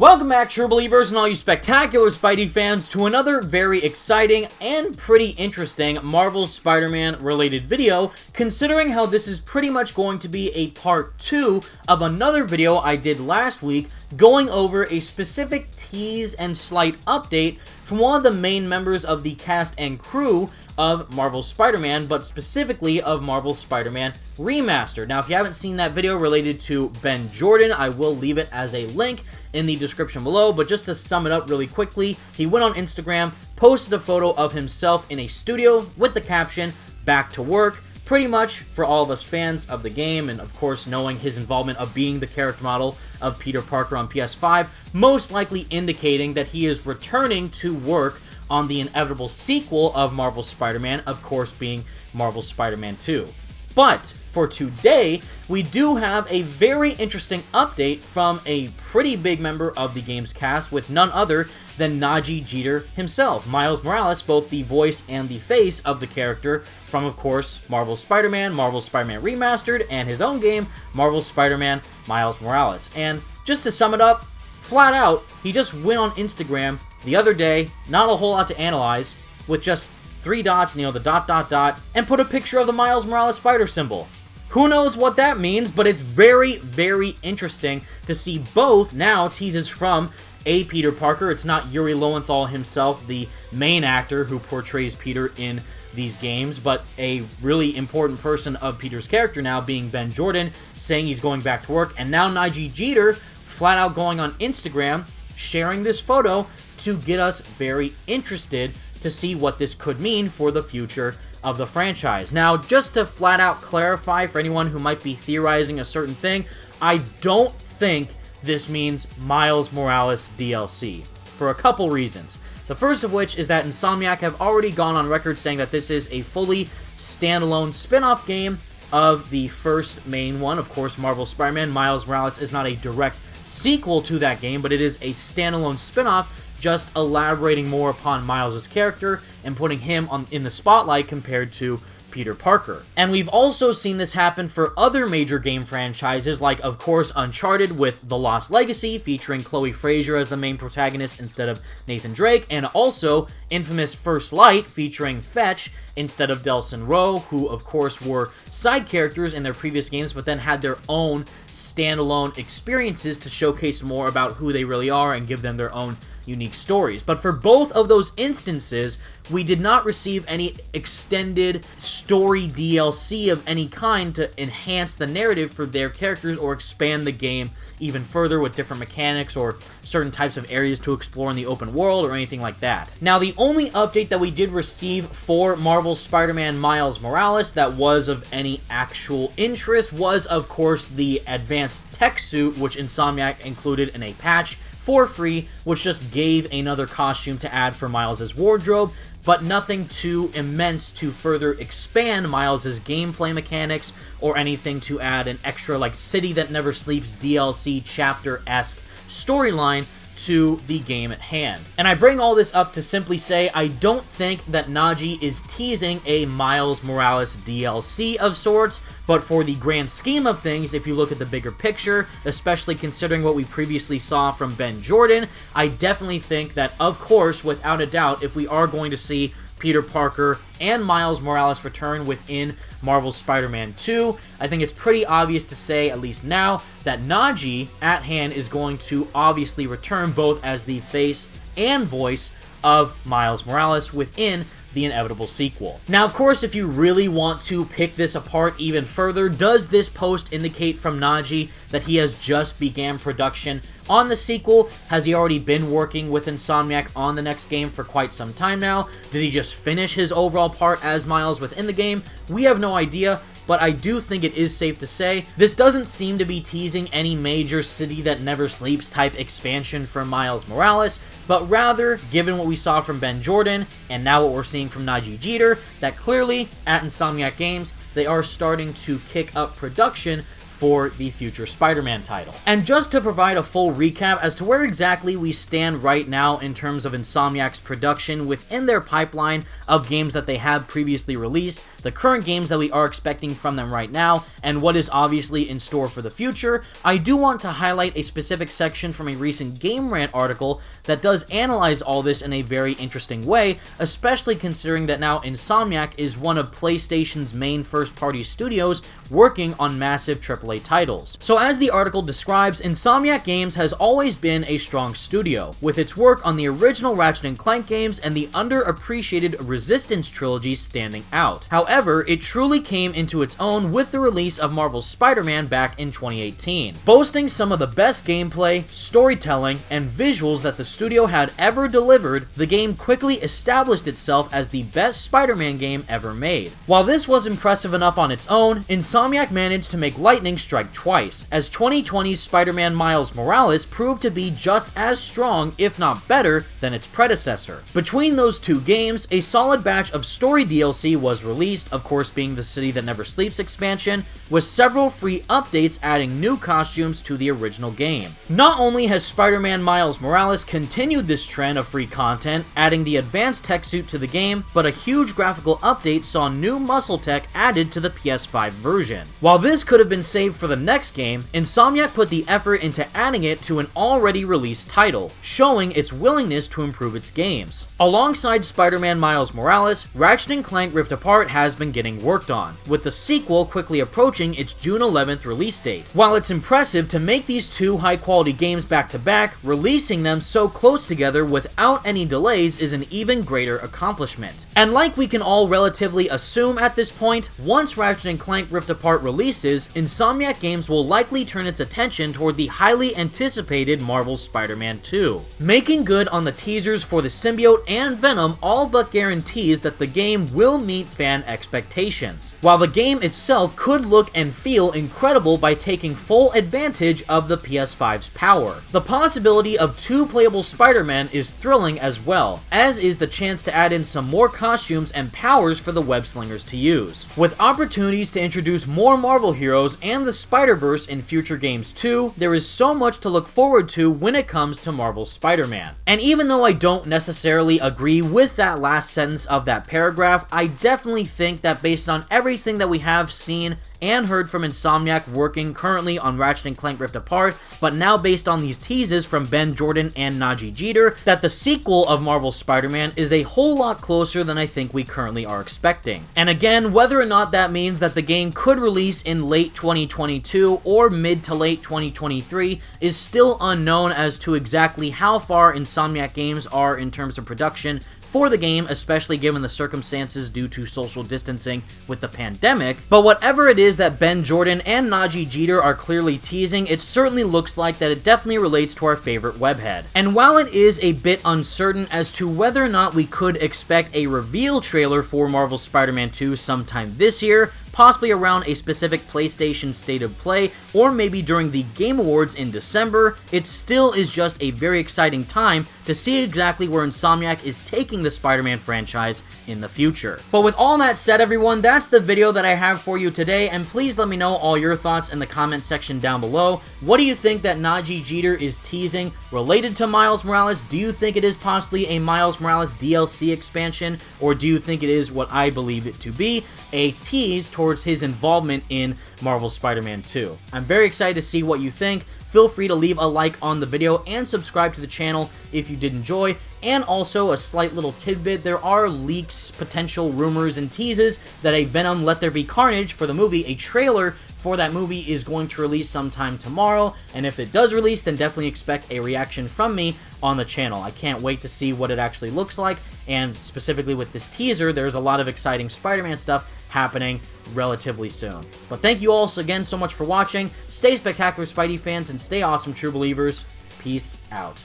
Welcome back, true believers and all you spectacular Spidey fans, to another very exciting and pretty interesting Marvel Spider-Man related video, considering how this is pretty much going to be a part 2 of another video I did last week going over a specific tease and slight update from one of the main members of the cast and crew of Marvel Spider-Man, but specifically of Marvel Spider-Man Remastered. Now, if you haven't seen that video related to Ben Jordan, I will leave it as a link in the description below, but just to sum it up really quickly, he went on Instagram, posted a photo of himself in a studio with the caption, "Back to work," pretty much for all of us fans of the game, and of course knowing his involvement of being the character model of Peter Parker on PS5, most likely indicating that he is returning to work on the inevitable sequel of Marvel Spider-Man, of course being Marvel Spider-Man 2. But for today, we do have a very interesting update from a pretty big member of the game's cast, with none other than Nadji Jeter himself, Miles Morales, both the voice and the face of the character from, of course, Marvel Spider-Man Remastered, and his own game, Marvel Spider-Man Miles Morales. And just to sum it up, flat out, he just went on Instagram the other day, not a whole lot to analyze, with just 3 dots, the dot, and put a picture of the Miles Morales spider symbol. Who knows what that means, but it's very, very interesting to see both now teases from a Peter Parker. It's not Yuri Lowenthal himself, the main actor who portrays Peter in these games, but a really important person of Peter's character now, being Ben Jordan, saying he's going back to work, and now Nadji Jeter flat out going on Instagram, sharing this photo to get us very interested to see what this could mean for the future of the franchise. Now, just to flat out clarify for anyone who might be theorizing a certain thing, I don't think this means Miles Morales DLC, for a couple reasons. The first of which is that Insomniac have already gone on record saying that this is a fully standalone spin-off game of the first main one, of course, Marvel Spider-Man. Miles Morales is not a direct sequel to that game, but it is a standalone spin-off, just elaborating more upon Miles' character and putting him in the spotlight compared to Peter Parker. And we've also seen this happen for other major game franchises, like, of course, Uncharted with The Lost Legacy, featuring Chloe Frazer as the main protagonist instead of Nathan Drake, and also infamous First Light, featuring Fetch instead of Delsin Rowe, who, of course, were side characters in their previous games, but then had their own standalone experiences to showcase more about who they really are and give them their own unique stories. But for both of those instances, we did not receive any extended story DLC of any kind to enhance the narrative for their characters or expand the game even further with different mechanics or certain types of areas to explore in the open world or anything like that. Now, the only update that we did receive for Marvel Spider-Man Miles Morales that was of any actual interest was, of course, the advanced tech suit, which Insomniac included in a patch for free, which just gave another costume to add for Miles' wardrobe, but nothing too immense to further expand Miles' gameplay mechanics or anything to add an extra, like, City That Never Sleeps DLC chapter-esque storyline to the game at hand. And I bring all this up to simply say I don't think that Nadji is teasing a Miles Morales DLC of sorts, but for the grand scheme of things, if you look at the bigger picture, especially considering what we previously saw from Ben Jordan, I definitely think that, of course, without a doubt, if we are going to see Peter Parker and Miles Morales return within Marvel Spider-Man 2, I think it's pretty obvious to say, at least now, that Nadji at hand is going to obviously return both as the face and voice of Miles Morales within the inevitable sequel. Now, of course, if you really want to pick this apart even further, does this post indicate from Nadji that he has just began production on the sequel? Has he already been working with Insomniac on the next game for quite some time now? Did he just finish his overall part as Miles within the game? We have no idea, but I do think it is safe to say this doesn't seem to be teasing any major City That Never Sleeps type expansion for Miles Morales, but rather, given what we saw from Ben Jordan, and now what we're seeing from Nadji Jeter, that clearly, at Insomniac Games, they are starting to kick up production for the future Spider-Man title. And just to provide a full recap as to where exactly we stand right now in terms of Insomniac's production within their pipeline of games that they have previously released, the current games that we are expecting from them right now, and what is obviously in store for the future, I do want to highlight a specific section from a recent Game Rant article that does analyze all this in a very interesting way, especially considering that now Insomniac is one of PlayStation's main first-party studios working on massive AAA titles. So as the article describes, Insomniac Games has always been a strong studio, with its work on the original Ratchet & Clank games and the underappreciated Resistance trilogy standing out. However, it truly came into its own with the release of Marvel's Spider-Man back in 2018. Boasting some of the best gameplay, storytelling, and visuals that the studio had ever delivered, the game quickly established itself as the best Spider-Man game ever made. While this was impressive enough on its own, Insomniac managed to make lightning strike twice, as 2020's Spider-Man Miles Morales proved to be just as strong, if not better, than its predecessor. Between those two games, a solid batch of story DLC was released, of course being the City That Never Sleeps expansion, with several free updates adding new costumes to the original game. Not only has Spider-Man Miles Morales continued this trend of free content, adding the advanced tech suit to the game, but a huge graphical update saw new muscle tech added to the PS5 version. While this could have been saved for the next game, Insomniac put the effort into adding it to an already released title, showing its willingness to improve its games. Alongside Spider-Man Miles Morales, Ratchet & Clank Rift Apart has been getting worked on, with the sequel quickly approaching its June 11th release date. While it's impressive to make these two high-quality games back-to-back, releasing them so close together without any delays is an even greater accomplishment. And like we can all relatively assume at this point, once Ratchet & Clank Rift Apart releases, Insomniac Games will likely turn its attention toward the highly anticipated Marvel's Spider-Man 2. Making good on the teasers for the symbiote and Venom all but guarantees that the game will meet fan expectations, while the game itself could look and feel incredible by taking full advantage of the PS5's power. The possibility of two playable Spider-Man is thrilling as well, as is the chance to add in some more costumes and powers for the web slingers to use. With opportunities to introduce more Marvel heroes and the Spider-Verse in future games too, there is so much to look forward to when it comes to Marvel's Spider-Man. And even though I don't necessarily agree with that last sentence of that paragraph, I definitely think that based on everything that we have seen and heard from Insomniac working currently on Ratchet & Clank Rift Apart, but now based on these teases from Ben Jordan and Nadji Jeter, that the sequel of Marvel's Spider-Man is a whole lot closer than I think we currently are expecting. And again, whether or not that means that the game could release in late 2022 or mid to late 2023 is still unknown as to exactly how far Insomniac Games are in terms of production for the game, especially given the circumstances due to social distancing with the pandemic. But whatever it is that Ben Jordan and Nadji Jeter are clearly teasing, it certainly looks like that it definitely relates to our favorite webhead. And while it is a bit uncertain as to whether or not we could expect a reveal trailer for Marvel's Spider-Man 2 sometime this year, possibly around a specific PlayStation State of Play, or maybe during the Game Awards in December, it still is just a very exciting time to see exactly where Insomniac is taking the Spider-Man franchise in the future. But with all that said, everyone, that's the video that I have for you today, and please let me know all your thoughts in the comment section down below. What do you think that Nadji Jeter is teasing related to Miles Morales? Do you think it is possibly a Miles Morales DLC expansion, or do you think it is what I believe it to be, a tease towards his involvement in Marvel's Spider-Man 2? I'm very excited to see what you think. Feel free to leave a like on the video and subscribe to the channel if you did enjoy. And also, a slight little tidbit, there are leaks, potential rumors, and teases that a Venom Let There Be Carnage for the movie, a trailer for that movie, is going to release sometime tomorrow, and if it does release, then definitely expect a reaction from me on the channel. I can't wait to see what it actually looks like, and specifically with this teaser, there's a lot of exciting Spider-Man stuff happening relatively soon. But thank you all again so much for watching. Stay spectacular, Spidey fans, and stay awesome, true believers. Peace out.